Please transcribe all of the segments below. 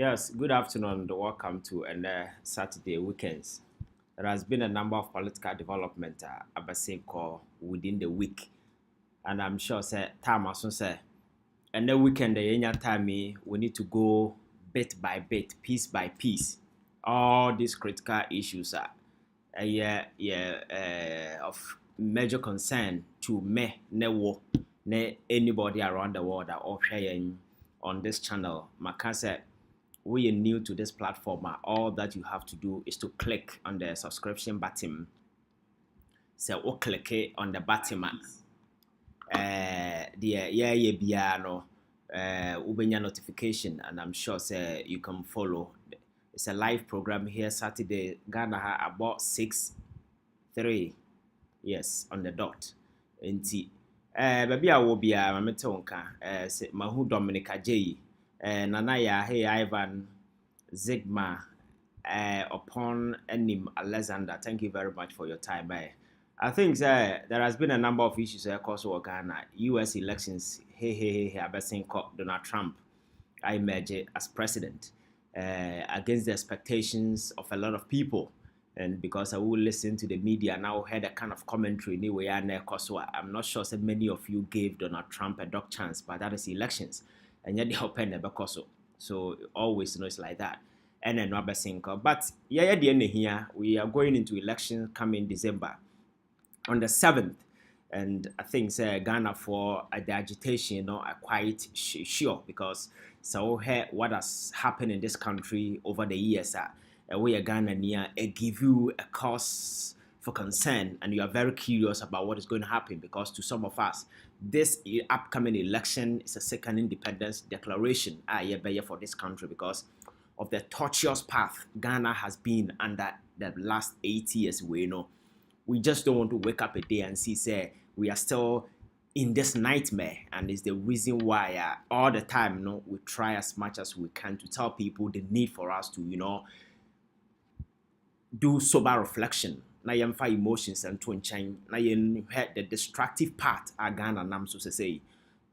Yes, good afternoon and welcome to Saturday weekends. There has been a number of political development within the week, and I'm sure say time as say and the weekend the time we need to go bit by bit, piece by piece. All these critical issues are of major concern to me, anybody around the world that all sharing on this channel. Makasa, we are new to this platform. All that you have to do is to click on the subscription button. So we'll click it on the button. Ubenya notification, and I'm sure say you can follow. It's a live program here Saturday. Ghana about 6:03. Yes, on the dot. Nti baby a wo bia mamete wonka se mahu Dominica J nana ya hey Ivan Zigma upon Enim Alexander. Thank you very much for your time. I think there has been a number of issues across Ghana. US elections, hey, Abesin Donald Trump, I emerged as president against the expectations of a lot of people. And because I will listen to the media now, heard a kind of commentary anyway, I'm not sure that many of you gave Donald Trump a dog chance, but that is elections, and yet they open the because so always it's like that. And then but yeah, the end here we are going into elections coming December on the 7th, and I think Ghana for the agitation, are quite sure because so what has happened in this country over the years we are Ghana near give you a cause for concern, and you are very curious about what is going to happen because to some of us this upcoming election is a second independence declaration for this country because of the tortuous path Ghana has been under the last 8 years. We just don't want to wake up a day and see say we are still in this nightmare, and it's the reason why all the time we try as much as we can to tell people the need for us to do sober reflection. Na yemfa emotions and to nchen na yen the destructive part Ghana nam so say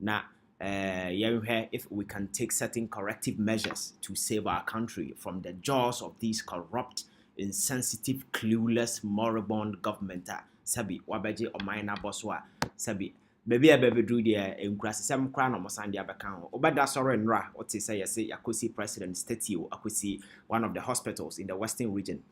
na if we can take certain corrective measures to save our country from the jaws of these corrupt, insensitive, clueless, moribund government sabi wabeje omaina boswa sabi baby a baby do there enkrasesem kra no mosande abeka ho obeda sore nra what say yes yakosi president statue akosi one of the hospitals in the western region.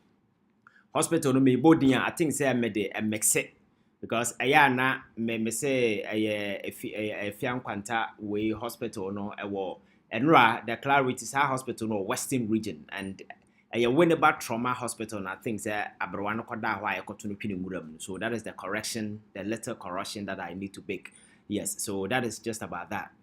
Hospital no me body I think say me de mix it because na me say a fian kwanta we hospital no ewo enra the clarity sa hospital no western region, and Winneba trauma hospital and I think say abrowa no koda ho ayekoto no twini muram. So that is the correction, the little correction that I need to make. Yes, so that is just about that.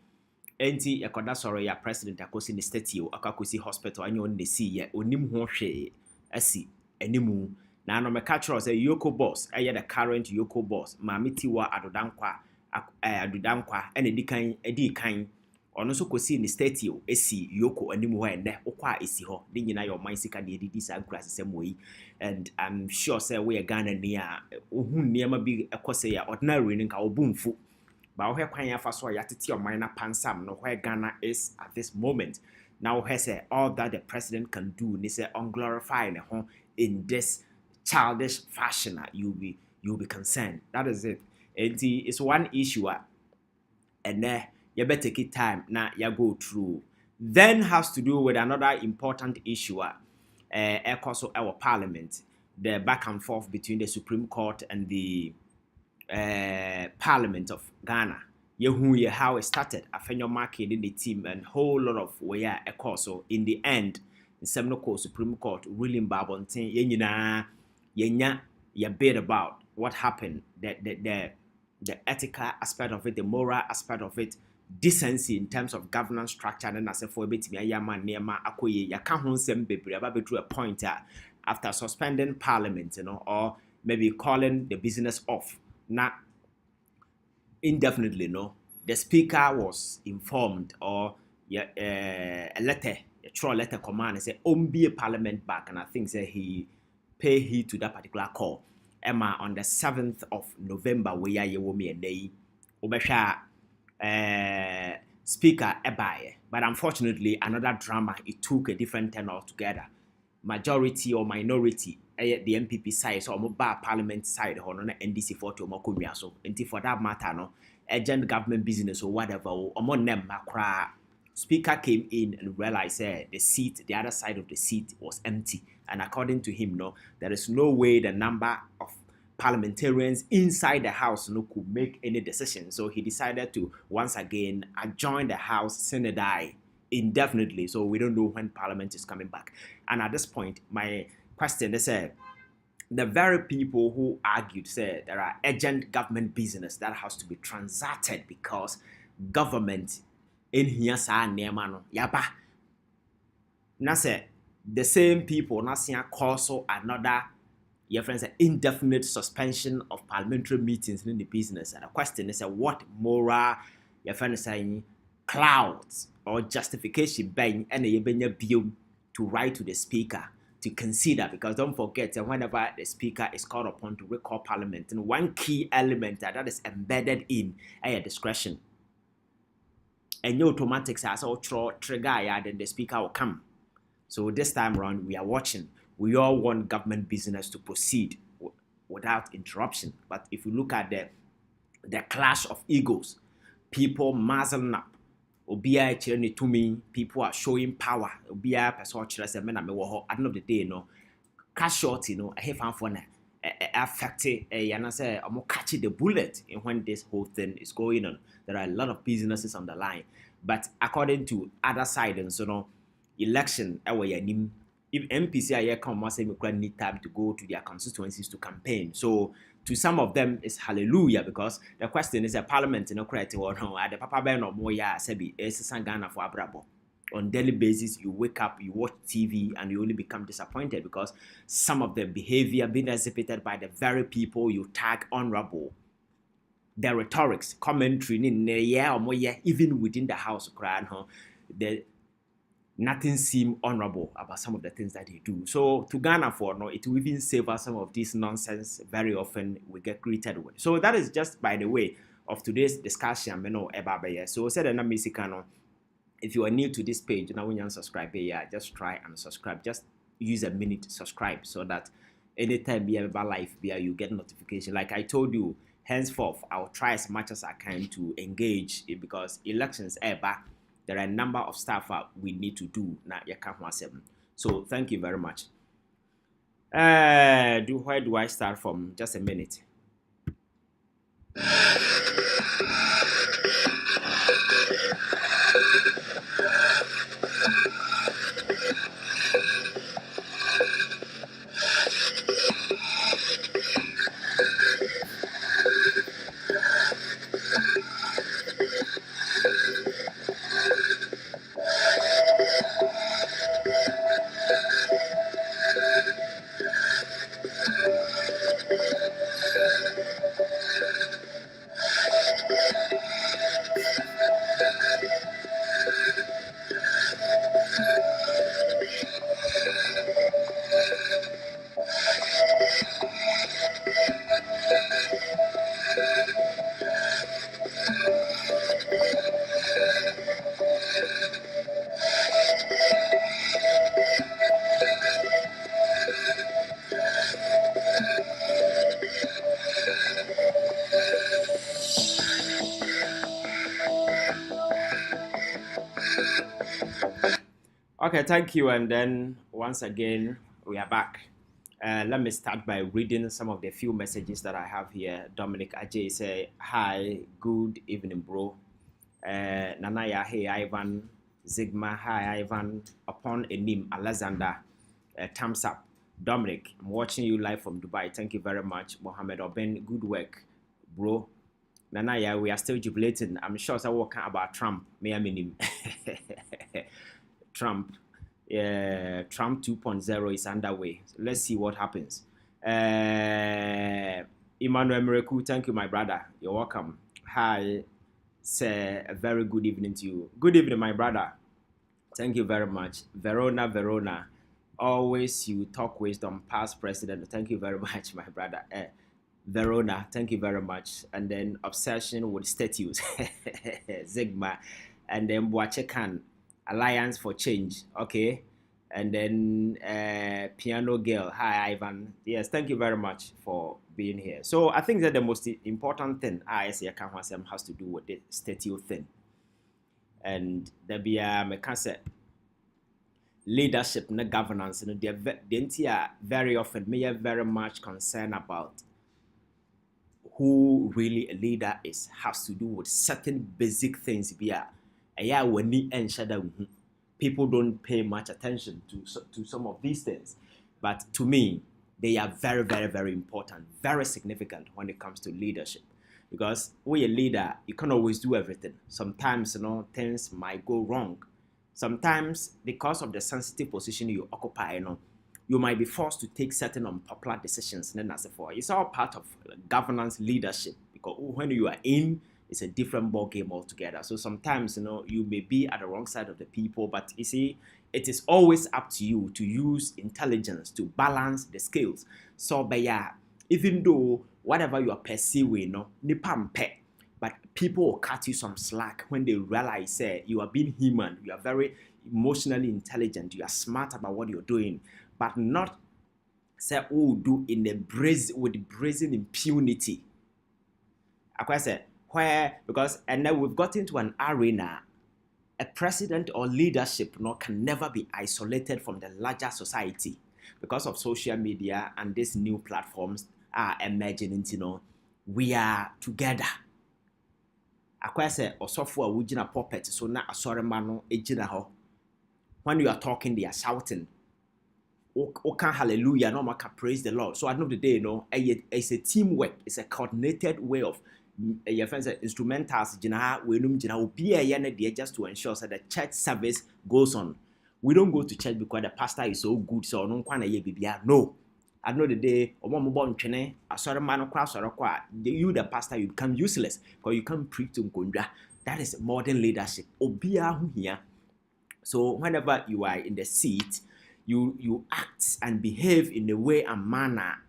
Enti yakoda sorry ya president akosi ni statue akakosi hospital anyo ne si ye onim ho hwe asi animu na no me catch us Yoko boss the current Yoko boss mamitiwa adudankwa ene edi kan ono so kosi ni statue esi Yoko animu ho ene okwa esi ho de nyina your mind sika de edidi sa nkrasesem yi, and I'm sure say we are Ghana near ohun niema bi ekose ya ordinary nka obumfu ba wo hwe kwan ya fa so ya tete your mind na pansam no where Ghana is at this moment. Now he say all that the president can do ni say unglorify ne ho in this childish fashion, you'll be concerned. That is it. It's one issue and you better take it time now you go through. Then has to do with another important issue also our parliament, the back and forth between the Supreme Court and the Parliament of Ghana. How it started, Afenyo market in the team and whole lot of where a course. So in the end, the Supreme Court ruling Babontin, yenya bit about what happened, the ethical aspect of it, the moral aspect of it, decency in terms of governance structure, and as a for a bit me yama nema akoye ya ka ho nsem bebre aba be a point after suspending parliament, or maybe calling the business off. Now indefinitely, the speaker was informed or a letter, a true letter command and say, be a parliament back, and I think that he pay heed to that particular call. Emma on the 7th of November, we are ye womi a day. Obesha speaker ebaye But unfortunately, another drama, it took a different turn altogether. Majority or minority, the MPP side, so mobile parliament side, or no NDC 40 or more so. And for that matter, no, agent government business or whatever, or more them, Speaker came in and realized the seat, the other side of the seat was empty. And according to him, no, there is no way the number of parliamentarians inside the house could make any decision. So he decided to once again adjourn the house Senate indefinitely. So we don't know when Parliament is coming back. And at this point, my question is the very people who argued said there are urgent government business that has to be transacted because government in here yaba. Na say the same people na see call another your friends an indefinite suspension of parliamentary meetings in the business. And the question is what moral your friend is saying clouds or justification bang and you to write to the speaker to consider, because don't forget that whenever the speaker is called upon to recall parliament, and one key element that is embedded in a discretion. And your automatics as all trigger, then the speaker will come. So this time around, we are watching. We all want government business to proceed without interruption. But if you look at the clash of egos, people muzzling up, people are showing power. At the end of the day, cash short, I have fun for affected I'm catching the bullet when this whole thing is going on. There are a lot of businesses on the line. But according to other side, and so election, if MPC are here come need time to go to their constituencies to campaign. So to some of them it's hallelujah, because the question is a parliament correct or no at the papa ben or more sebi Ghana for abrabo. On daily basis you wake up, you watch TV, and you only become disappointed because some of the behavior being exhibited by the very people you tag honorable. The rhetorics, commentary, even within the house, nothing seems honorable about some of the things that they do. So to Ghana it will even save us some of this nonsense very often we get greeted with. So that is just by the way of today's discussion. So said if you are new to this page, now when you subscribe just try and subscribe. Just use a minute to subscribe so that anytime we have about life you get notification. Like I told you, henceforth I'll try as much as I can to engage because elections there are a number of stuff we need to do now. So thank you very much. Where do I start from? Just a minute. Okay, thank you. And then once again, we are back. Let me start by reading some of the few messages that I have here. Dominic Ajay say, hi, good evening, bro. Nanaya, hey, Ivan. Zigma, hi, Ivan. Upon a name, Alexander. Thumbs up. Dominic, I'm watching you live from Dubai. Thank you very much. Mohammed Oben, good work, bro. Nanaya, we are still jubilating. I'm sure so what about Trump. May I mean him. Trump 2.0 is underway. So let's see what happens. Emmanuel Miracle, thank you, my brother. You're welcome. Hi, say a very good evening to you. Good evening, my brother. Thank you very much. Verona. Always you talk wisdom, past president. Thank you very much, my brother. Verona, thank you very much. And then obsession with statues. Zigma. And then Boache Khan. Alliance for Change. Okay. And then Piano Girl. Hi, Ivan. Yes, thank you very much for being here. So I think that the most important thing I see has to do with the statute thing. And there be a leadership and governance. And the very often may have very much concern about who really a leader is, has to do with certain basic things. People don't pay much attention to some of these things. But to me, they are very, very, very important, very significant when it comes to leadership. Because when you're a leader, you can't always do everything. Sometimes, things might go wrong. Sometimes, because of the sensitive position you occupy, you might be forced to take certain unpopular decisions. And then as for it's all part of governance leadership, because when you are in, it's a different ball game altogether. So sometimes you may be at the wrong side of the people, but you see, it is always up to you to use intelligence to balance the scales. So even though whatever you are pursuing, but people will cut you some slack when they realize you are being human, you are very emotionally intelligent, you are smart about what you're doing, but not say do in the with brazen impunity. I said because and then we've got into an arena. A president or leadership can never be isolated from the larger society because of social media and these new platforms are emerging. We are together. I say osofo a wugina puppet so na asorema no ejina ho. When you are talking, they are shouting. Okay, hallelujah, no can praise the Lord. So at the end of the day, it's a teamwork, it's a coordinated way of your friends instrumentals just to ensure that the church service goes on. We don't go to church because the pastor is so good, so no. At the end of the day, you the pastor, you become useless because you can't preach to Nkondra. That is modern leadership. So whenever you are in the seat, you act and behave in a way and manner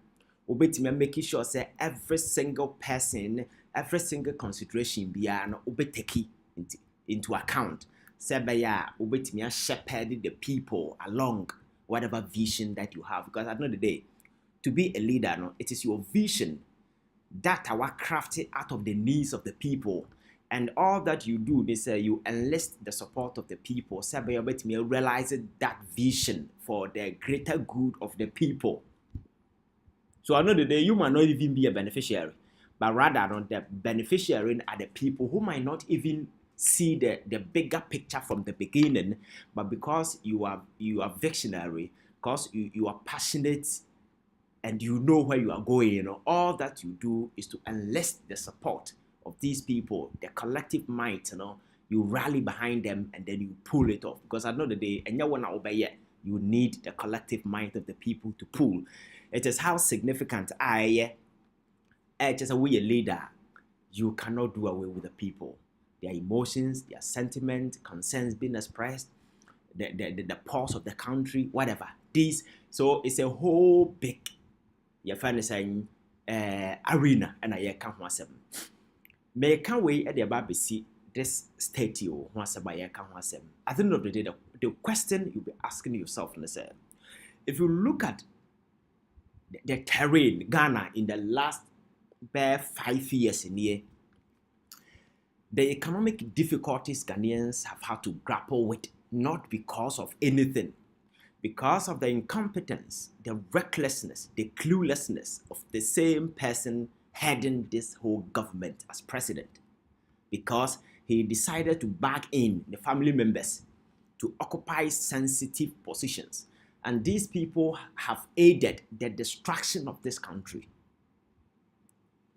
making sure say every single person, every single consideration be take into account. Say shepherd the people along whatever vision that you have. Because at the end of the day, to be a leader, it is your vision that are crafted out of the needs of the people. And all that you do, they say you enlist the support of the people. Say realize that vision for the greater good of the people. So at the end of the day, you might not even be a beneficiary, but rather the beneficiary are the people who might not even see the bigger picture from the beginning, but because you are visionary, because you are passionate and you know where you are going, all that you do is to enlist the support of these people, the collective might, you rally behind them and then you pull it off. Because at the end of the day, and you need the collective might of the people to pull. It is how significant just a leader, you cannot do away with the people. Their emotions, their sentiment, concerns being expressed, the pulse of the country, whatever. So it's a whole big, arena, and I can't want them. May can't wait at the Babisi this state you once by a can't want them. At the end of the day, the question you'll be asking yourself, if you look at the terrain, Ghana, in the last 5 years in here, the economic difficulties Ghanaians have had to grapple with, not because of anything, because of the incompetence, the recklessness, the cluelessness of the same person heading this whole government as president, because he decided to bag in the family members to occupy sensitive positions. And these people have aided the destruction of this country.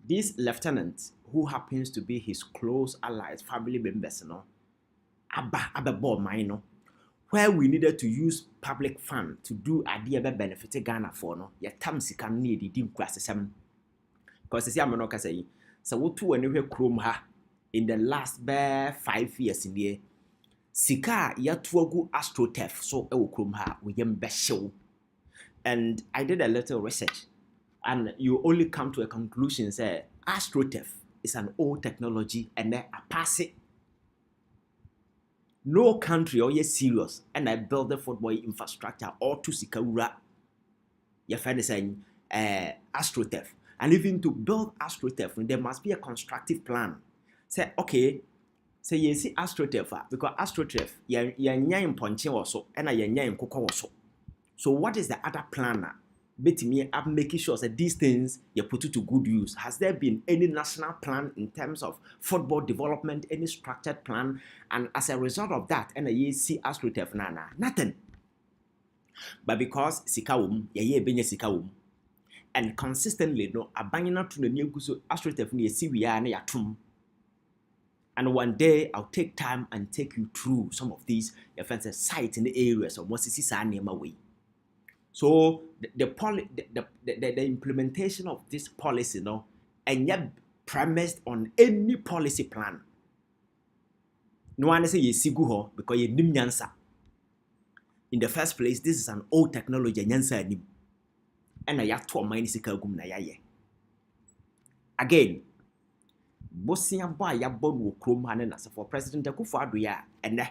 This lieutenant, who happens to be his close allies, family members, where we needed to use public fund to do idea benefit Ghana for can need because I'm not saying so what to anywhere chrome in the last 5 years in the Sika yatuagu astrotef so chrome we show. And I did a little research, and you only come to a conclusion say astrotef is an old technology and then a pass it. No country or yes serious and I build the football infrastructure or to sikawura. Your friend is saying astroturf. And even to build astroturf, there must be a constructive plan. Say, okay, say you see astroturf because astroturf, you're in ponche also, and you're in cocoa also. So what is the other plan? Bet me up making sure that these things you put it to good use. Has there been any national plan in terms of football development, any structured plan? And as a result of that, and you see astroturf nana, nothing. But because sikawum, ye benye sikawum, and consistently no abanyana to the new guso astroturf ni si we are na yatum. And one day I'll take time and take you through some of these offensive sites in the areas of Mosisi Sanema way. So the implementation of this policy, no, and yet premised on any policy plan. No one say you sigu ho because you nim nyansa. In the first place, this is an old technology nyansa nim. And I have to mind sika gum na yaye. Again, bosia boy ya bod wo krom hanen as for President Akufo-Addo ya and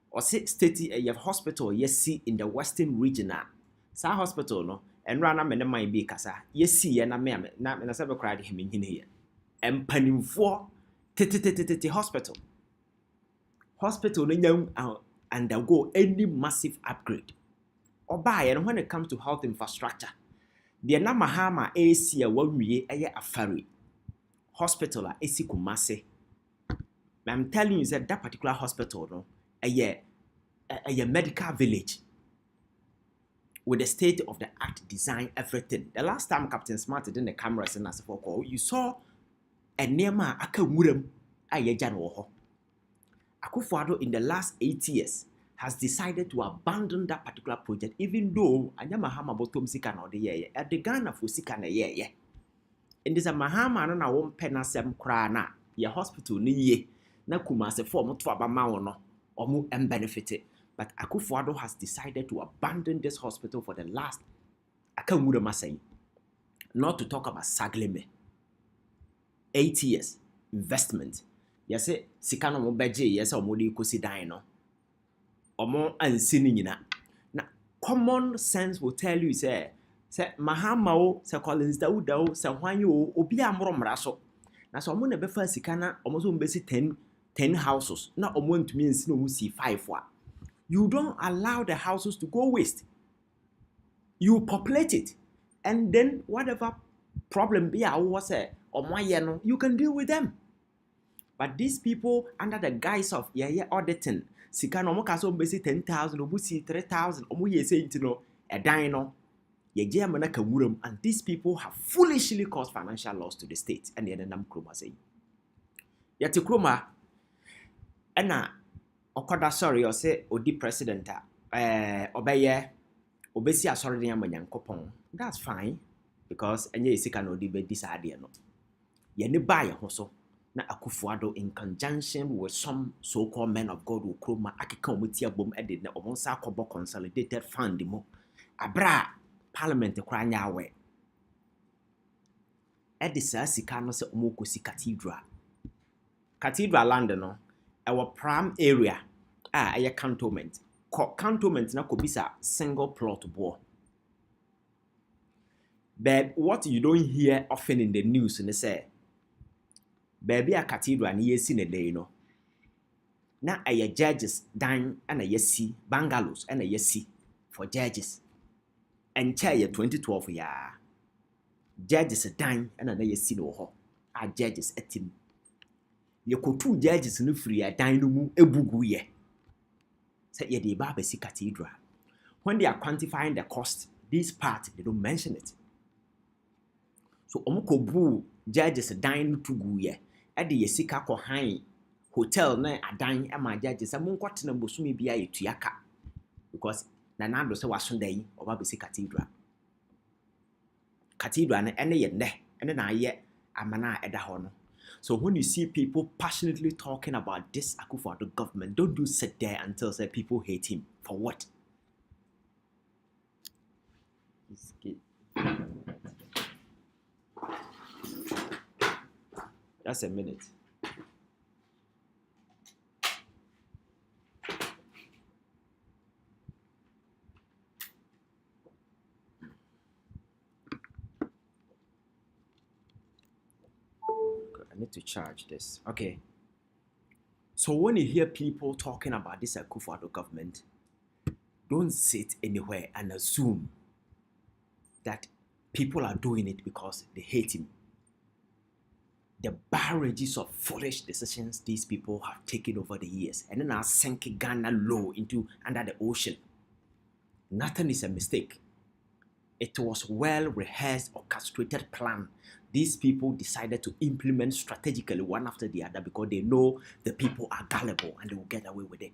or state you have hospital you see in the western region. Sa hospital no and rana me man bi kasa yesi ye na me na se be kra de him hine here empanimfo tete hospital no nyam undergo any massive upgrade oba ye no when it comes to health infrastructure the na mahama AC a wanwie eye afare hospital a esi Kumase. I'm telling you that particular hospital no a medical village with the state of the art design, everything. The last time Captain Smart did in the cameras and as for call, you saw a Nema Akawuram Ayajan Woho. Akufo-Addo in the last 8 years has decided to abandon that particular project, even though Anyama Hama Botom Sikana or the year at the Ghana for Sikana year. And there's a Mahama and I won't penasem krana, your hospital ni ye, na Kumase form to Abamaono or mu benefited. But Akufo-Addo has decided to abandon this hospital for the last, not to talk about Sagleme. 8 years investment. Yes, Sikano Mobeje, yes, or Modi Kusidino. Or more unseen. Now, common sense will tell you, say Mahamao, Sir Collins Daudao, Sir Wanyo, Obia Moromraso. Now, someone ever first Sikana, almost basically 10 houses. Not almost means no see 5 for. You don't allow the houses to go waste. You populate it. And then whatever problem be you can deal with them. But these people, under the guise of auditing, Sikano Mokaso basi 10,000, Obusi 3,000, Omu say a dino, and these people have foolishly caused financial loss to the state. And the Nam Kroma say. Yatikroma, and Okoda sorry or say Odi president obeye obesi asori de yankopon. That's fine because enye isika no di be disade no. Ye ne ba ye ho so na Akufo-Addo in conjunction with some so-called men of God who kroma akeka omuti abom ede na omonsa akobo consolidated fund mo. Abra parliament kra nya awe. Ede sa sika no se omokosi cathedral. Cathedral land no our prime area a cantonment. Cantonment na kobisa single plot board. But what you don't hear often in the news and they say, baby a cathedral ni yesi ne day no. Na a judges dine and a yesi bungalows and a yesi for judges. And chair 2012 ya judges dine and a yesi no ho. A judges etim. You could 2 judges no free a dynamo ebugu ye. Say ye the Babesi Cathedral. When they are quantifying the cost, this part they don't mention it. So omukobu judges dine to go ye. At the Yesika ko high hotel na a dine and my judges amun kwatina bosumi bia yetuyaka. Because nanado se wasundai or Babesi Cathedral. Cathedral na ene ye ne ene na ye amana edahono. So when you see people passionately talking about this Akufo-Addo government, don't do sit there until say people hate him. For what? Just a minute. need to charge this. Okay. So when you hear people talking about this Akufo-Addo government, don't sit anywhere and assume that people are doing it because they hate him. The barrages of foolish decisions these people have taken over the years, and then are sinking Ghana low into under the ocean. Nothing is a mistake. It was well-rehearsed, orchestrated plan. These people decided to implement strategically one after the other because they know the people are gullible and they will get away with it.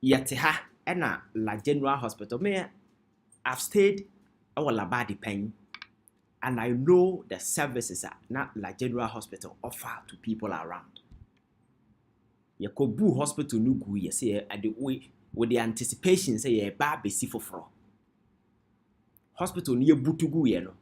Yetiha, ena La General Hospital. I've stayed at Labadi Pen, and I know the services that La General Hospital offer to people around. Yakobu Hospital nugu yese at the way with the anticipation say ye ba besi foforo. Hospital near Butugu yeno.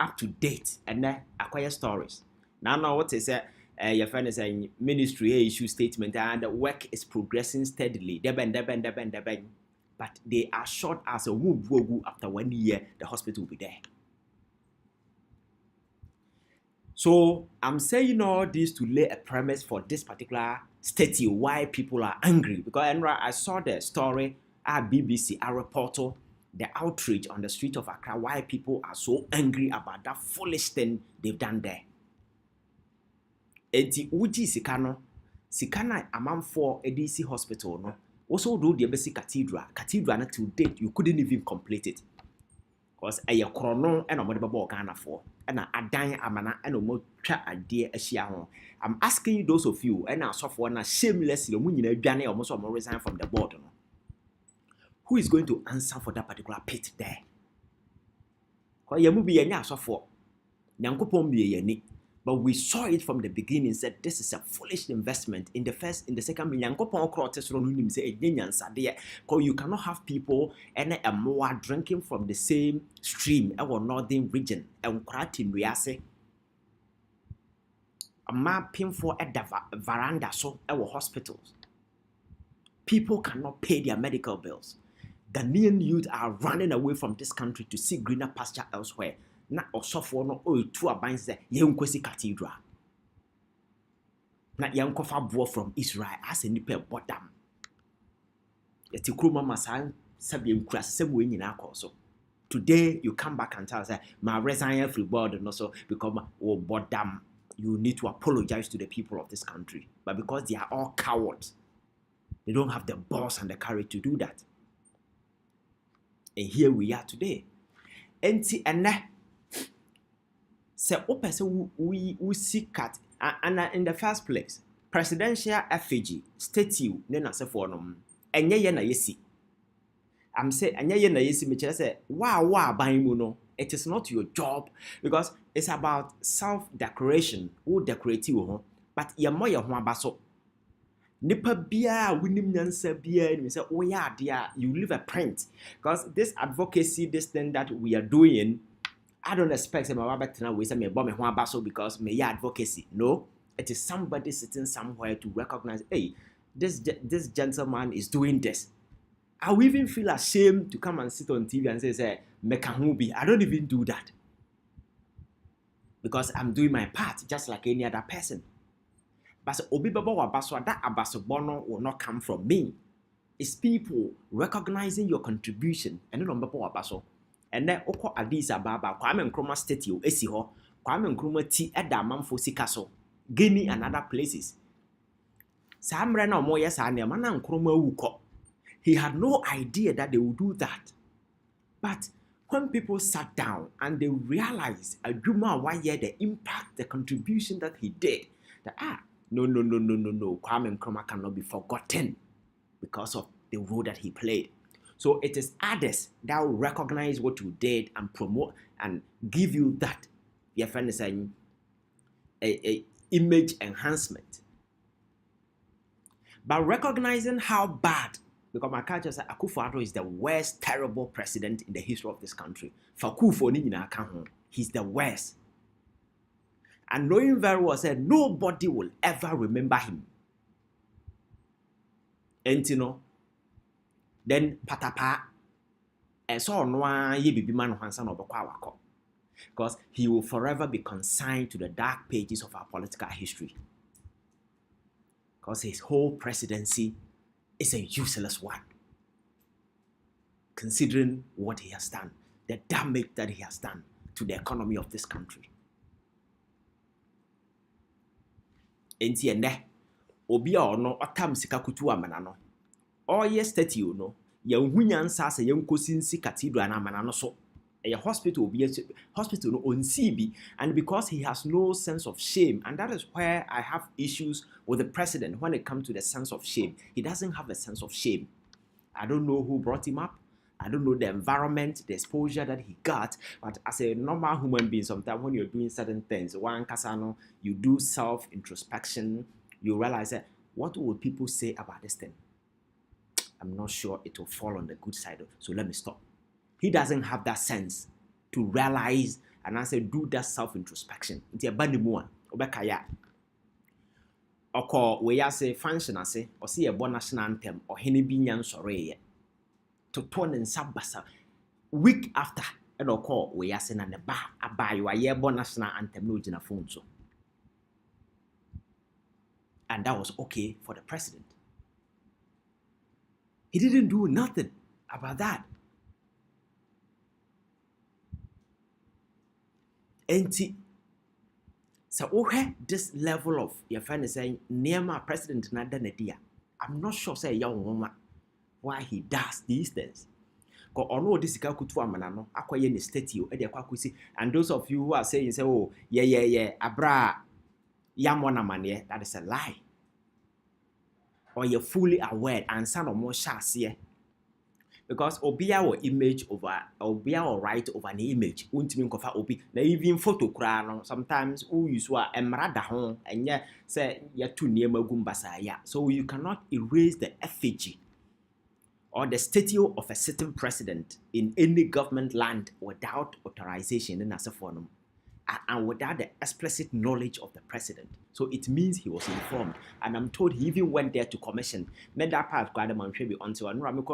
Up to date and then acquire stories. Now what is your friend is saying ministry issue statement and the work is progressing steadily. Deben. But they are short as a woo after 1 year the hospital will be there. So I'm saying all this to lay a premise for this particular study why people are angry. Because I saw the story at BBC, I reported the outrage on the street of Accra, why people are so angry about that foolish thing they've done there. Eti uji sikana amount for ADC hospital no. Also do the basic cathedral na to date you couldn't even complete it. Because a chrono and a mother Ghana for and a dying amana and a more chat idea a share. I'm asking you those of you and our software na shamelessly almost resign from the board. No? Who is going to answer for that particular pit there? Because you be a software. But we saw it from the beginning, said this is a foolish investment. In the second million, because you cannot have people and a more drinking from the same stream, our northern region, and kratin rease. A mapping for at the veranda, so our hospitals. People cannot pay their medical bills. Ghanaian youth are running away from this country to seek greener pasture elsewhere. Na osofo no o etu aban se yenkwesi cathedral na yankofa boa from Israel as a nipa bodam yeti kroma masan sabe nkura sebe we nyina akoso. Today you come back and tell say my resign free board no so because oh bodam you need to apologize to the people of this country, but because they are all cowards they don't have the balls and the courage to do that. And here we are today. Enti ene say we see cat and in the first place presidential effigy statue na say for no enye ye na yesi. I'm say enye ye na yesi me say wa ban mu no, it is not your job because it's about self decoration. Who decorate you but ye mo ye ho abaso nipa bia winim nyansa bia and we say oh yeah dear you leave a print because this advocacy this thing that we are doing. I don't expect my back to now we say me bomb me baso because me advocacy. No, it is somebody sitting somewhere to recognize, hey, this gentleman is doing this. I will even feel ashamed to come and sit on TV and say mekahubi. I don't even do that because I'm doing my part just like any other person. But obi babo abaso that abaso bono will not come from me. It's people recognizing your contribution and no number abaso. And then oko Addis Ababa, Kwame Nkrumah statue esi ho, Kwame Nkrumah ti eda manfo sikaso, Guinea and other places. Samre na omo yesa na mana Nkrumah wuko. He had no idea that they would do that. But when people sat down and they realized the impact, the contribution that he did, that no, Kwame Nkrumah cannot be forgotten because of the role that he played. So it is others that will recognize what you did and promote and give you that. Your friend is saying a image enhancement. But recognizing how bad, because my culture says Akufo-Addo is the worst terrible president in the history of this country. For Akufo, he's the worst. And knowing very well said nobody will ever remember him. And you know, then patapa, And so no ye be man hansan obekwa, because he will forever be consigned to the dark pages of our political history. Because his whole presidency is a useless one, considering what he has done, the damage that he has done to the economy of this country. Enti ene obi a ono otam sika kutu amana no all ye statue no ya nsa asa ya nkosinsi cathedral na amana no so a hospital obi hospital no onsi bi, and because he has no sense of shame, and that is where I have issues with the president when it comes to the sense of shame. He doesn't have a sense of shame. I don't know who brought him up. I don't know the environment, the exposure that he got, but as a normal human being, sometimes when you're doing certain things, one kasano, you do self-introspection, you realize that what will people say about this thing? I'm not sure it will fall on the good side, so let me stop. He doesn't have that sense to realize and I say do that self-introspection. It's a bandi mua, obekaya. Oko we ya say function ase, or see a bon national anthem, or hene binyan soreye. To turn and sabasa week after and call we are saying the bar abai wa ye bon national anthem no jina phone so, and that was okay for the president. He didn't do nothing about that. And so this level of your friend is saying near my president nada nadia. I'm not sure say young woman why he does these things. Because ono this guy kutu amana no akwaye ne statue e de akwakusi, and those of you who are saying say oh yeah abra yamona mane, that is a lie. Or you're fully aware and son of more shasiye. Because obia or image over obia or right over an image won't mean kofa obi na even photo kra no sometimes who use wa emrada ho enye say ya tu niema gumbasa ya, so you cannot erase the effigy or the statue of a certain president in any government land without authorization in as a form and without the explicit knowledge of the president. So it means he was informed, and I'm told he even went there to commission. Made that part until I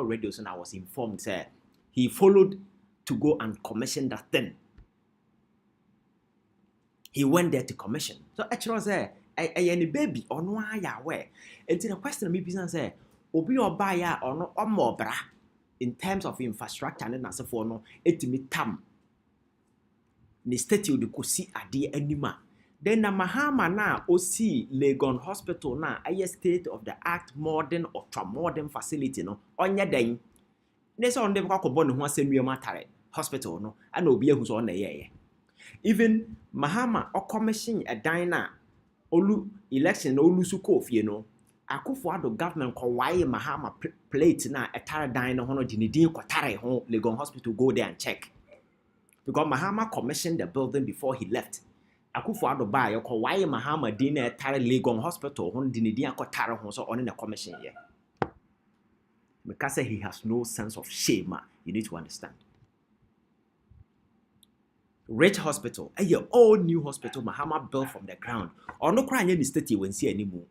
radio, and I was informed. Say he followed to go and commission that thing. He went there to commission. So actually, say any baby or no where. And the question me business say obi obaya or no omobra in terms of infrastructure and as for no etimi tam ni statue de kosi ade anima. Then na mahama na osi Legon Hospital na a state of the art modern ultra modern facility no onye den ne so onde kwa kobo ne ho asenu matare hospital no ana obi ahu so on ye. Even mahama o commission a dan na olu election na olu su kofie no Akufo-Addo government ko waye mahama plate na etare dan no ho no dinidin kwatare ho Legon Hospital, go there and check. Because Mahama commissioned the building before he left. Akufo-Addo ba yoko why Mahama didn't tare Legon Hospital when dinidin akotare ho so on the commission here. Because he has no sense of shame, you need to understand. Rich Hospital, a all new hospital Mahama built from the ground. Or no crying any state you won't see anymore.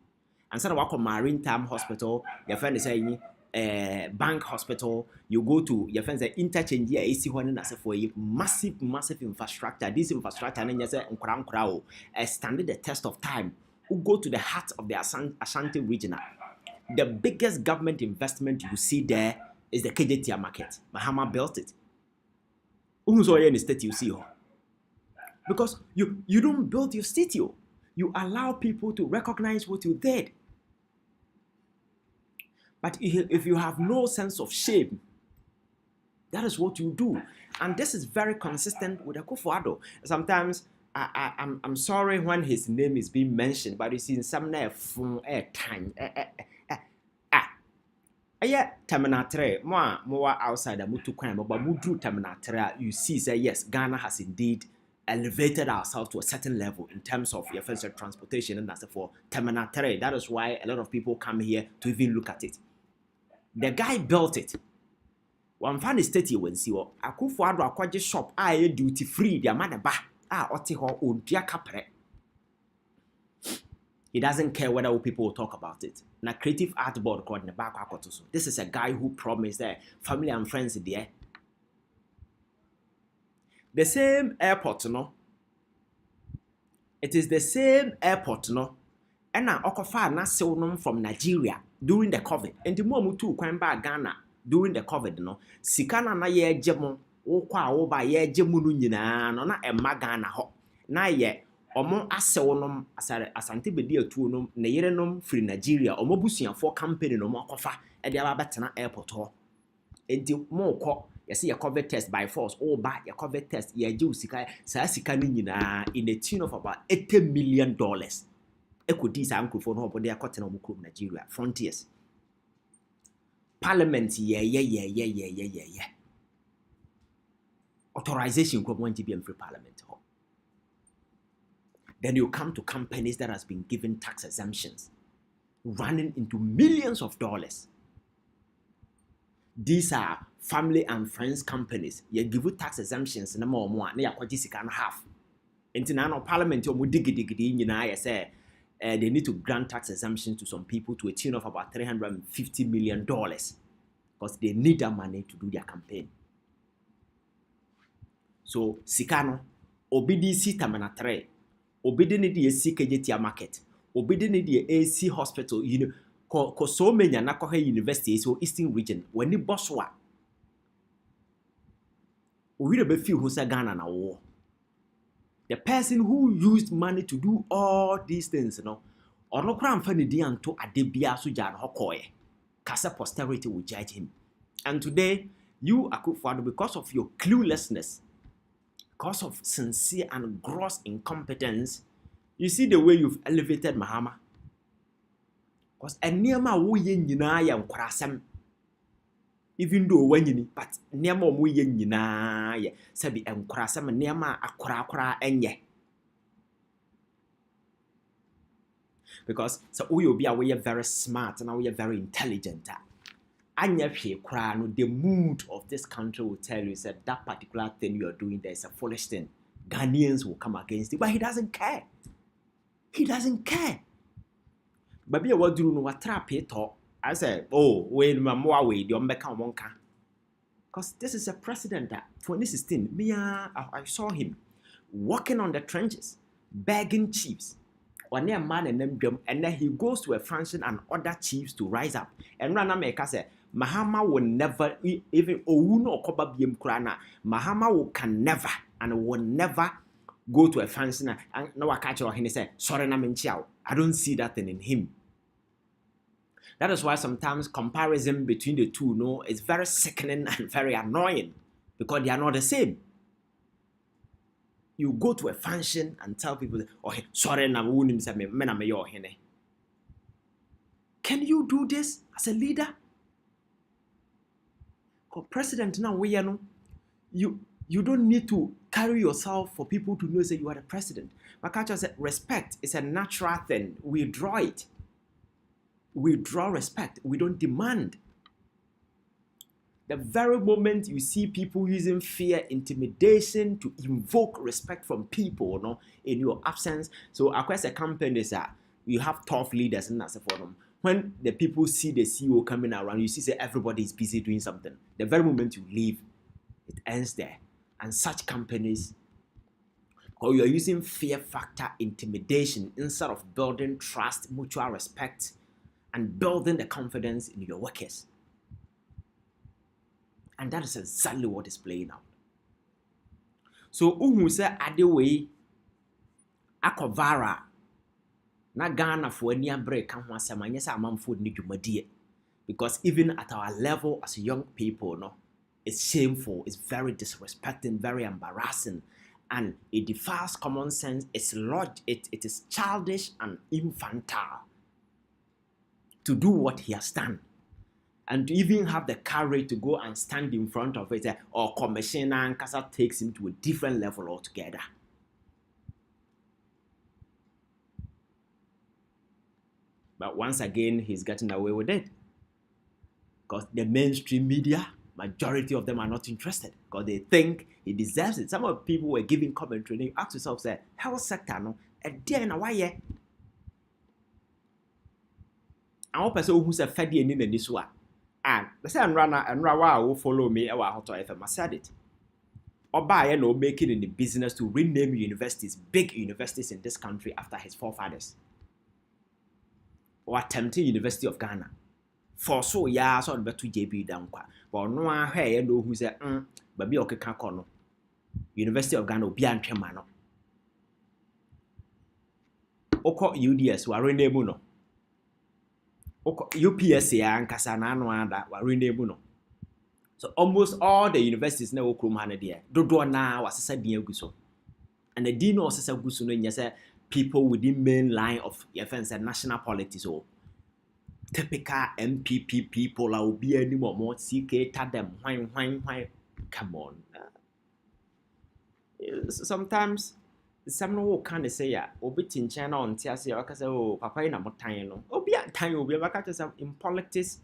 And so I Maritime Hospital, your friend is saying Bank Hospital, you go to your friends the interchange here, AC one and for a massive infrastructure. This infrastructure and yes, standing the test of time. Who go to the heart of the Ashanti region. The biggest government investment you see there is the KJT market. Mahama built it. Who's all in the state you see? Because you don't build your statue. You allow people to recognize what you did. But if you have no sense of shame, that is what you do. And this is very consistent with Akufo-Addo. Sometimes I'm sorry when his name is being mentioned, but you see in some time. Terminal more outside the Mutu crime, but Mutu Terminal you see say yes, Ghana has indeed elevated ourselves to a certain level in terms of your first transportation and as for Terminal 3. That is why a lot of people come here to even look at it. The guy built it. One fan state you when see what Akufo-Addo akwaje shop duty free the man ba ote ho ontua kapre. He doesn't care whether people will talk about it. Na creative art board called the back. This is a guy who promised that family and friends there. The same airport, no. It is the same airport, no. And now Okofa na sew from Nigeria during the COVID. And the more mutu kwan ba Ghana during the COVID, no. Sikana na ye jemo okwa oba ye jemu no nyina no na emma Ghana ho. Na ye omo asew nom asante bedi atuo nom na yere nom free Nigeria omo busuafo company no mo Okofa e de aba betena airport ho. Enti mo ko yes, your COVID test by force. Oh, but your COVID test, yeah, you sika, sa sika nyina in the tune of about $80 million. Equity sa uncle for no, but they are cutting on Nigeria frontiers. Parliament, yeah. Authorization could want to be in free parliament. Then you come to companies that has been given tax exemptions, running into millions of dollars. These are family and friends companies. You give you tax exemptions no more. Na yakwaji sika na half. Enti na no parliament yo mo digidi nyina ya say they need to grant tax exemptions to some people to a tune of about $350 million because they need that money to do their campaign. So sika no obidi tamana 3 obidi ne die sika jetia market obidi ne die AC hospital ko so many na ko university so Eastern region when the boss wa we be feel who say Ghana na war. The person who used money to do all these things, or no crown funny dianto adebia so jan hokoye. Kasa posterity will judge him. And today, you Akufo-Addo, because of your cluelessness, because of sincere and gross incompetence, you see the way you've elevated Mahama. Because enema wo ye nyina ya nkwasem. Even though when you but nema mo ye nyina ye sabi enkwasem nema akora enye. Because so we will be away very smart and we are very intelligent. The mood of this country will tell you that particular thing you are doing there is a foolish thing. Ghanaians will come against it, but he doesn't care. He doesn't care. Baby, what do you know? What trap it talk? I said, oh, wait, my way, the Omeka Wonka. Because this is a precedent that 2016, I saw him walking on the trenches, begging chiefs. Or near man and them, and then he goes to a function and other chiefs to rise up. And Rana Meka said, Mahama will never, even Ouno or Koba Biem Krana, Mahama can never and will never go to a function and no catch or he said, sorry, I don't see that thing in him. That is why sometimes comparison between the two is very sickening and very annoying because they are not the same. You go to a function and tell people, oh, sorry, can you do this as a leader? Because president now, you don't need to carry yourself for people to know that you are the president. Makacha said, respect is a natural thing. We draw it. We draw respect. We don't demand. The very moment you see people using fear, intimidation to invoke respect from people, in your absence. So across the companies, you have tough leaders and that's for them. When the people see the CEO coming around, you see everybody is busy doing something. The very moment you leave, it ends there. And such companies, or you're using fear factor intimidation instead of building trust, mutual respect, and building the confidence in your workers. And that is exactly what is playing out. So, uhu se adewe akovara na Ghana for any break kan ho asema nyesa amamfo ni dwumadie because even at our level as young people, it's shameful, it's very disrespecting, very embarrassing, and it defies common sense. It is childish and infantile to do what he has done. And to even have the courage to go and stand in front of it, or Commissioner and Kasa takes him to a different level altogether. But once again, he's getting away with it. Because the mainstream media, majority of them are not interested. Because they think he deserves it. Some of the people were giving commentary, and they ask yourself, say, health sector, a day in a way. I hope I saw who's a feddy in this one. And the same runner and Rawa will follow me. I said it. Oba no making in the business to rename universities, big universities in this country after his forefathers. Or attempting University of Ghana. For so ya so beto JB down kwa. But no hey no who say baby okay can no. University of Ghana obi antwema no. Oko UDS wa rename no. Oko UPS ya nkasa na anu ada wa rename no. So almost all the universities na okrom ha na there. Dodo na wasesa din aguso. And the din no sesa aguso no nya say people within main line of defense and national politics or typical MPP people will be any more CK them why come on. Sometimes someone will kind of say obi tinchana on tia say oh papa na motan no obi atan obi baka say in politics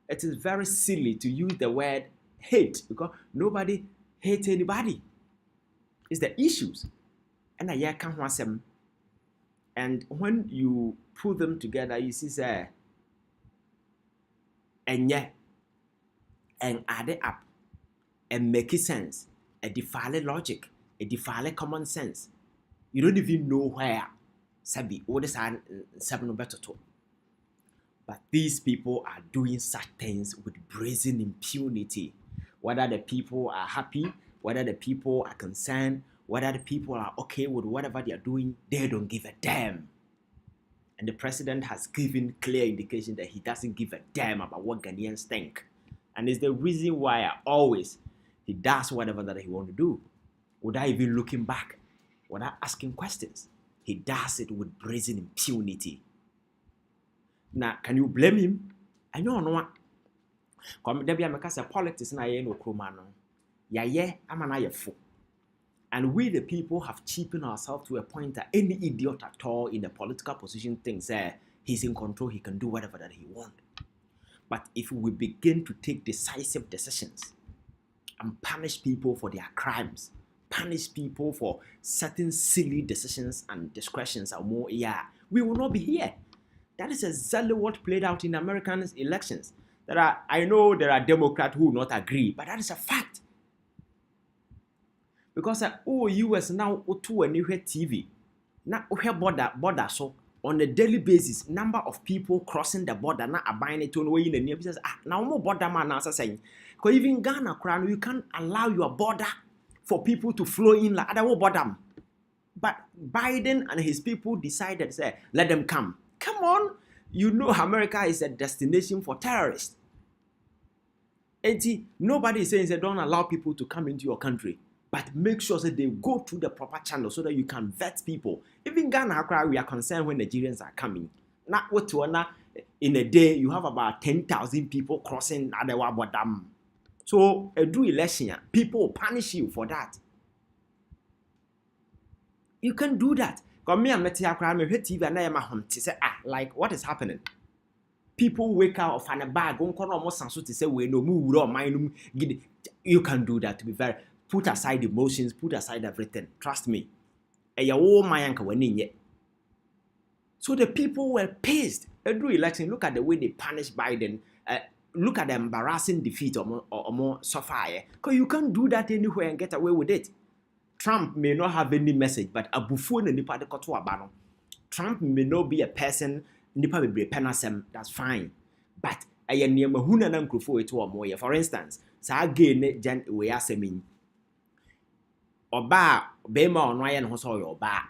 it is very silly to use the word hate because nobody hates anybody. It's the issues and I can wasem. And when you put them together, you see, say, and yeah, and add it up, and make it sense, a defile logic, a defile common sense. You don't even know where, Sabi, what is seven better to. But these people are doing such things with brazen impunity. Whether the people are happy, whether the people are concerned, whether the people are okay with whatever they are doing, they don't give a damn. And the president has given clear indication that he doesn't give a damn about what Ghanaians think. And it's the reason why he does whatever that he wants to do. Without even looking back, without asking questions. He does it with brazen impunity. Now, can you blame him? I know no one. Come there be a politics na ye no kromano. Ya ye amana ye fo. And we the people have cheapened ourselves to a point that any idiot at all in the political position thinks he's in control, he can do whatever that he wants. But if we begin to take decisive decisions and punish people for their crimes, punish people for certain silly decisions and discretions or more, we will not be here. That is exactly what played out in American elections. I know there are Democrats who will not agree, but that is a fact. Because US now to a new TV. Now border so on a daily basis, number of people crossing the border now abiding it on way in the near business. Now more border man answer saying, because even Ghana crown, you can't allow your border for people to flow in like other border. But Biden and his people decided say, let them come. Come on, you know America is a destination for terrorists. And nobody is saying they don't allow people to come into your country. But make sure that they go through the proper channel so that you can vet people. Even Ghana, we are concerned when Nigerians are coming. Not what in a day you have about 10,000 people crossing Adewa Dam. So do election, people will punish you for that. You can do that. Because me and Metia cry me TV and I am home to say like what is happening? People wake up and a bag on corner almost to say we no move or mind. You can do that to be very. Put aside emotions, put aside everything. Trust me. So the people were pissed. Every election, look at the way they punish Biden. Look at the embarrassing defeat or more suffer. Because you can't do that anywhere and get away with it. Trump may not have any message, but Trump may not be a person, that's fine. But for instance, Oba bema on why and so your ba.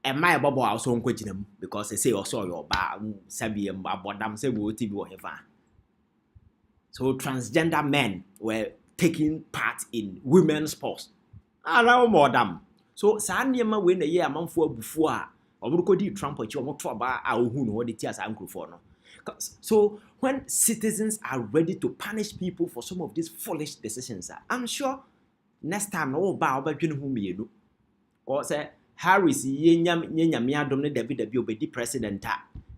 And my bubble also unquestionable because they say also your ba sabi and babodam say we TV whatever. So transgender men were taking part in women's sports. Allow more them. So Sanyama win a year month for before or di Trump or your motoba who know what the tears uncle for no. So when citizens are ready to punish people for some of these foolish decisions, I'm sure next time no ba obadwene hu mienu or say Harris nyanyamia dom ne David obedi president.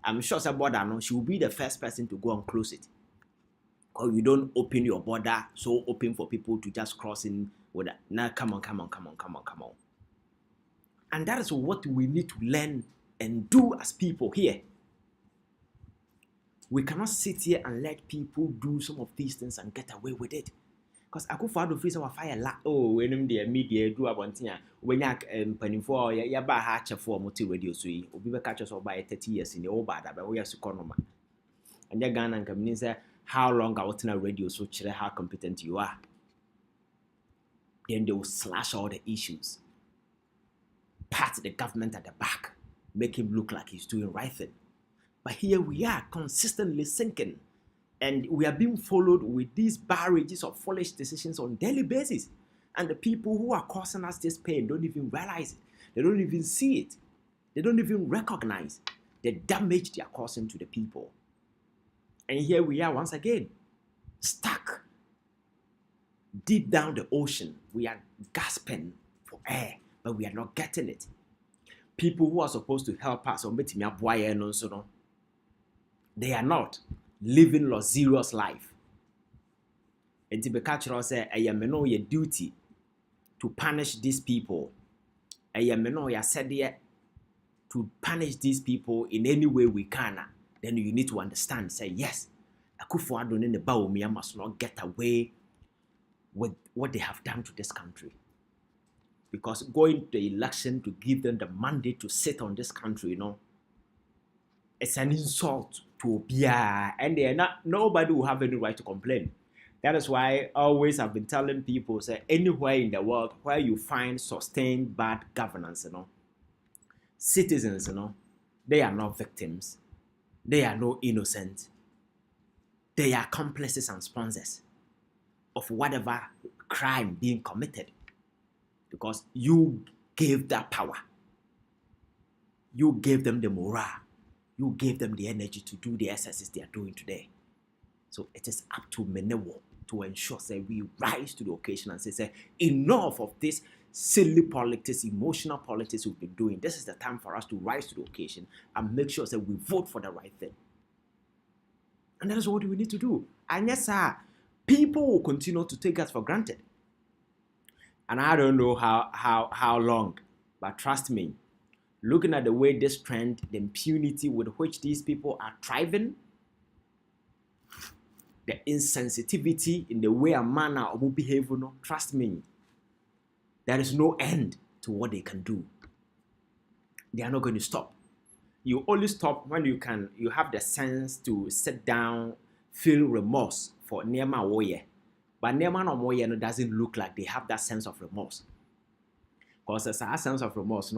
I'm sure say border no she will be the first person to go and close it. Because you don't open your border so open for people to just cross in with that. Now come on. And that is what we need to learn and do as people here. We cannot sit here and let people do some of these things and get away with it. Because Akufo-Addo free some fire la when the media do abontia when yak penifo ya ba ha chefo moti radio so yi obi be catch us by 30 years in the old bad but we are economy and ya Ghana and mean say how long I was in a radio so chere how competent you are, then they will slash all the issues, pat the government at the back, make him look like he's doing right thing. But here we are consistently sinking, and we are being followed with these barrages of foolish decisions on a daily basis. And the people who are causing us this pain don't even realize it. They don't even see it. They don't even recognize the damage they are causing to the people. And here we are once again, stuck deep down the ocean. We are gasping for air, but we are not getting it. People who are supposed to help us, they are not living luxurious life. And to catch us say, I am no your duty to punish these people. I am no your said to punish these people in any way we can. Then you need to understand. Say yes, Akufo-Addo and the Bawumia must not get away with what they have done to this country. Because going to the election to give them the mandate to sit on this country, it's an insult to Obia, and they are not. Nobody will have any right to complain. That is why I always have been telling people, say anywhere in the world where you find sustained bad governance, citizens, they are not victims, they are no innocent, they are accomplices and sponsors of whatever crime being committed, because you gave that power, you gave them the morale, you gave them the energy to do the exercises they are doing today. So it is up to Menewo to ensure that we rise to the occasion and say enough of this silly politics, emotional politics we've been doing. This is the time for us to rise to the occasion and make sure that we vote for the right thing. And that is what we need to do. And yes, sir, people will continue to take us for granted. And I don't know how long, but trust me, looking at the way this trend, the impunity with which these people are thriving, the insensitivity in the way and manner of behavior, trust me, there is no end to what they can do. They are not going to stop. You only stop when you have the sense to sit down, feel remorse for Nema Woye. But Nema no Woye doesn't look like they have that sense of remorse. Because there's a sense of remorse,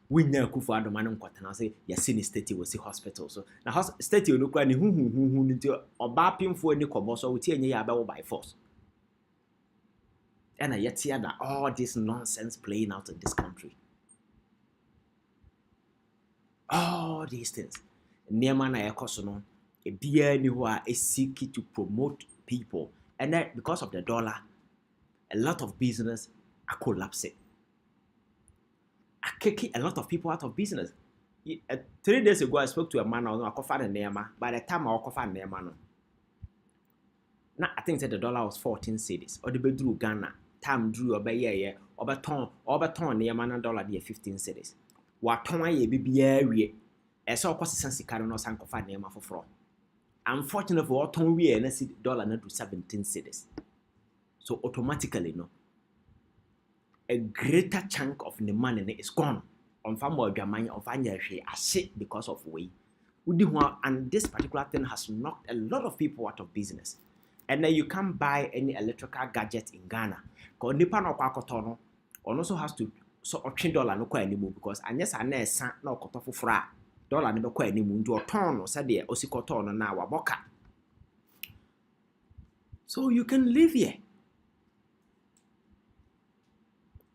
we know Akufo-Addo man kwatana say yesi ni state was hospital. So now state you look ni hu nti oba pimfo ni kobo so wuti enye ya be by force. And yet here that all this nonsense playing out in this country. All these things. Niema na ekoso no e bia ni ho a seek to promote people, and then because of the dollar, a lot of business are collapsing. I kick a lot of people out of business. 3 days ago, I spoke to a man I offered a Nema. By the time I offered a Nema, now I think that the dollar was 14 cedis. Or the bedroom Ghana, time drew over year, over ton Nema dollar 15 cedis. What ton ye be area? I saw cost sense carry no sank of Nema for fraud. Unfortunately for all ton we and see dollar not to 17 cedis. So automatically a greater chunk of the money is gone on family money of energy because of way. And this particular thing has knocked a lot of people out of business. And then you can't buy any electrical gadget in Ghana. Because Nipa no kwakotono also has to so option dollar no kwa anymore because unless I know san no kotofu fra dollar no kwa anymore nti oton said the osikoton na waboka. So you can live here.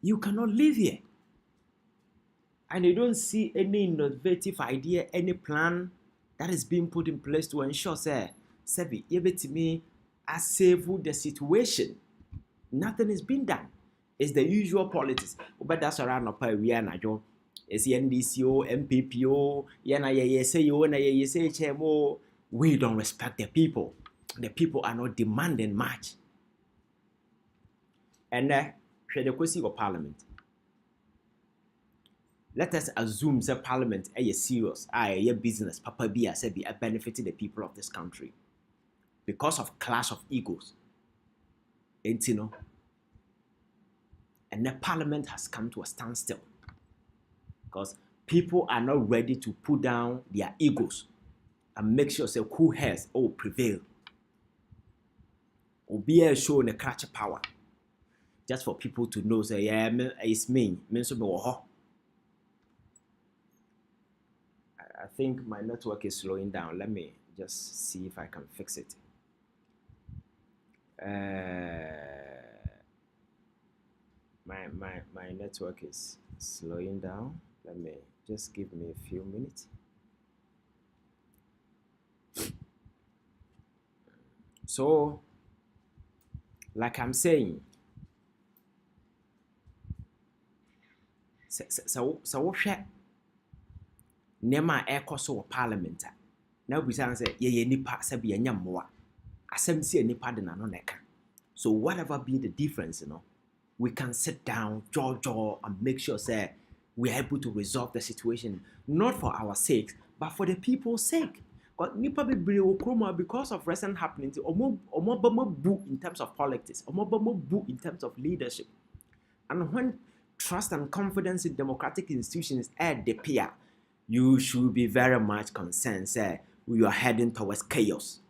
You cannot live here. And you don't see any innovative idea, any plan that is being put in place to ensure, Sebi, to me, I save the situation. Nothing is being done. It's the usual politics. But that's around we are now. It's NDCO, MPPO, HMO. We don't respect the people. The people are not demanding much. And the question of Parliament. Let us assume that Parliament is serious, a business, Papa Bia said be benefiting the people of this country because of clash of egos. And you know, and the parliament has come to a standstill because people are not ready to put down their egos and make sure say who has prevail. Or be a show in a catch power. Just for people to know, say, yeah, it's me. I think my network is slowing down. Let me just see if I can fix it. My network is slowing down. Let me just give me a few minutes. So, like I'm saying, so Nema ɛkɔ so wɔ parliament a na obisa sɛ yɛyɛ nipa sɛ bi yɛnyɛ mmoa asɛm si nipa de n'ano na ɛka. So whatever be the difference, you know, we can sit down, jaw, and make sure say we are able to resolve the situation, not for our sake, but for the people's sake. But nipa bebree wɔ kurom a because of recent happenings, ɔmo bɛmo bu in terms of politics, ɔmo bɛmo bu in terms of leadership, and when trust and confidence in democratic institutions disappear, you should be very much concerned, say, we are heading towards chaos.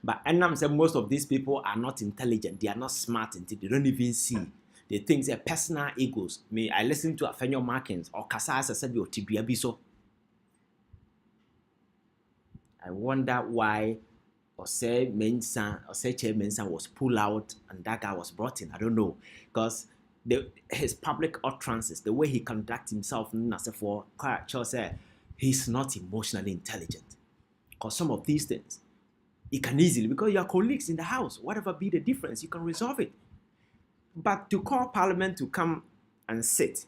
But I'm saying most of these people are not intelligent, they are not smart, until they don't even see. They think they're personal egos. I listen to Afenyo Markins or Kasasa Sabi or Tibiabiso. I wonder why Osei Mensa was pulled out and that guy was brought in. I don't know. Because his public utterances, the way he conducts himself, he's not emotionally intelligent. Because some of these things, you can easily, because you are colleagues in the house, whatever be the difference, you can resolve it. But to call parliament to come and sit,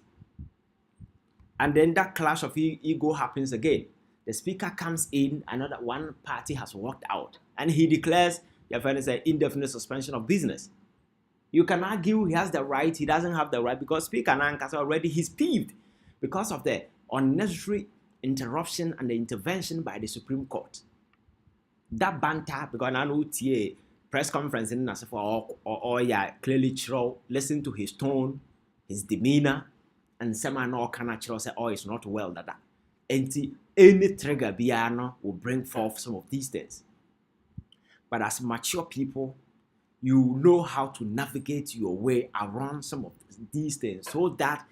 and then that clash of ego happens again. The speaker comes in, another one party has walked out, and he declares, your friend is an indefinite suspension of business. You can argue he has the right, he doesn't have the right, because Speaker Nankasa already he's peeved because of the unnecessary interruption and the intervention by the Supreme Court. That banter, because I know press conference in Nasifo or clearly listen to his tone, his demeanor, and someone all can actually say, it's not well that. And any trigger biano will bring forth some of these things. But as mature people, you know how to navigate your way around some of these things so that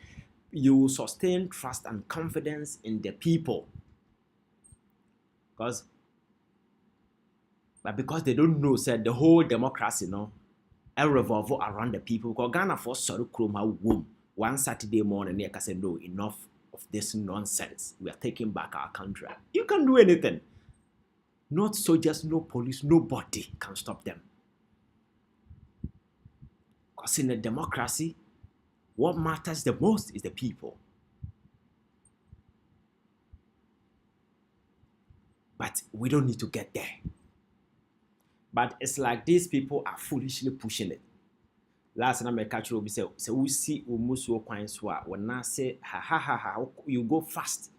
you sustain trust and confidence in the people. Because they don't know, said the whole democracy, revolve around the people. Because Ghana for sorry kroma womb one Saturday morning, I said, no, enough of this nonsense. We are taking back our country. You can do anything. Not soldiers, no police, nobody can stop them. Because in a democracy, what matters the most is the people. But we don't need to get there. But it's like these people are foolishly pushing it. Last time I catch you, say we see umusu okwanswa. When I say ha, you go fast.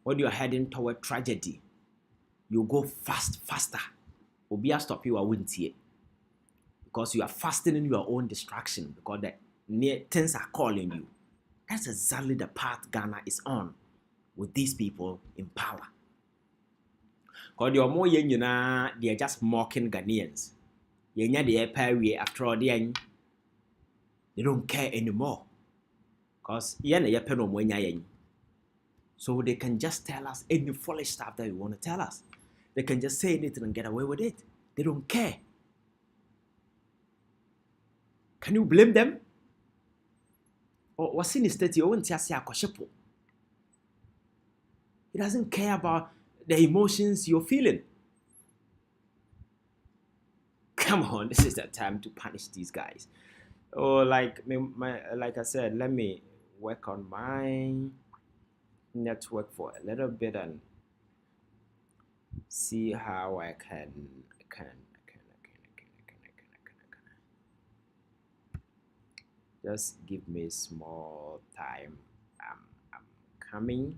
When you are heading toward tragedy, you go faster. Obia stop you, I wouldn't see it. Because you are fastening your own distraction because the things are calling you. That's exactly the path Ghana is on with these people in power. Because they are just mocking Ghanaians. After all, they don't care anymore. Because so they can just tell us any foolish stuff that they want to tell us. They can just say anything and get away with it. They don't care. Can you blame them? Or what's in the state? He doesn't care about the emotions you're feeling. Come on, this is the time to punish these guys. Or like I said, let me work on my network for a little bit and see how I can. Just give me small time. I'm coming.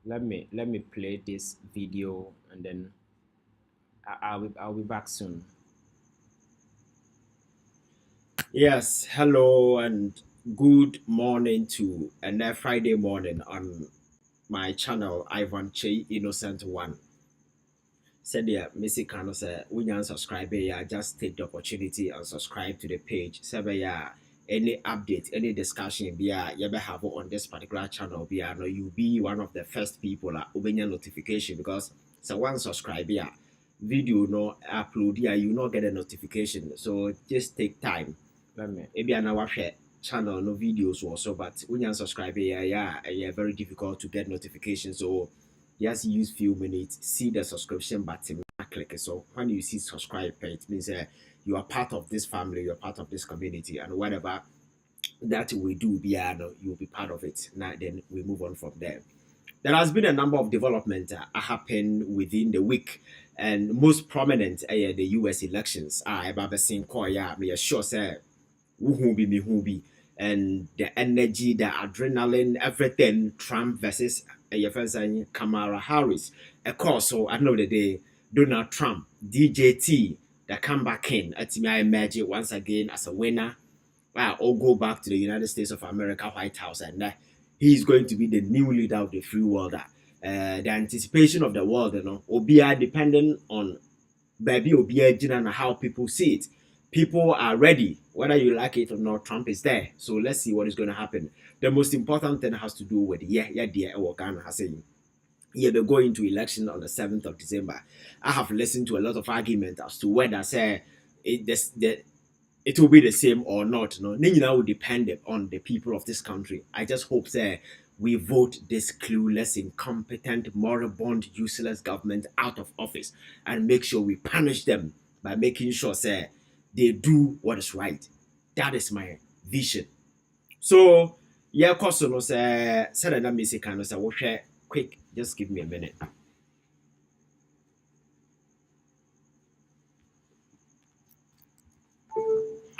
let me play this video, and then I'll be back soon. Yes, hello and good morning to another Friday morning on my channel Ivan Kyei Innocent one. Said yeah, Missy Kano say when you unsubscribe, yeah, just take the opportunity and subscribe to the page. Say yeah, any update, any discussion, yeah, you have on this particular channel, yeah, no, you be one of the first people that open your notification because so one subscribe, yeah, video no upload, yeah, you not get a notification. So just take time. Let me maybe I now share channel no videos also, but when you unsubscribe, yeah, very difficult to get notifications. So just use few minutes, see the subscription button, click it. So when you see subscribe, it means you are part of this family, you are part of this community, and whatever that we do, you'll be part of it. Now then we move on from there. There has been a number of developments happen within the week, and most prominent the US elections. About the same yeah, me sure say who be, and the energy, the adrenaline, everything. Trump versus Kamala Harris. Of course, so at the end of the day, Donald Trump, DJT, the comeback in. I emerge once again as a winner. Or go back to the United States of America White House, and he's going to be the new leader of the free world. The anticipation of the world, Obia depending on baby Obia and how people see it. People are ready, whether you like it or not. Trump is there, so let's see what is going to happen. The most important thing has to do with Ghana has saying. Yeah, they're going to election on the 7th of December. I have listened to a lot of argument as to whether say it will be the same or not. No, Nina will depend on the people of this country. I just hope that we vote this clueless, incompetent, moribund, useless government out of office and make sure we punish them by making sure say they do what is right. That is my vision. So yeah, course no say said that music kind of say what quick, just give me a minute.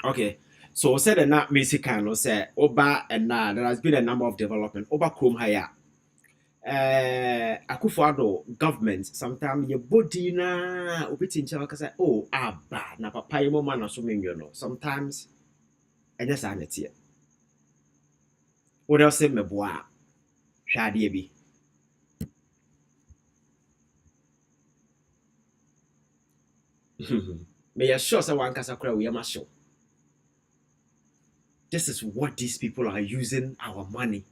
Okay. So said that not music no say Oba and now there has been a number of development. Oba Chrome Haya. Akufo-Addo government sometimes your body na obitin chawa say oh aba na papa mo man so menyo no sometimes enya sa na tie. What else say meboa hwade bi. Me ya sure say one kasa kura we am show. This is what these people are using our money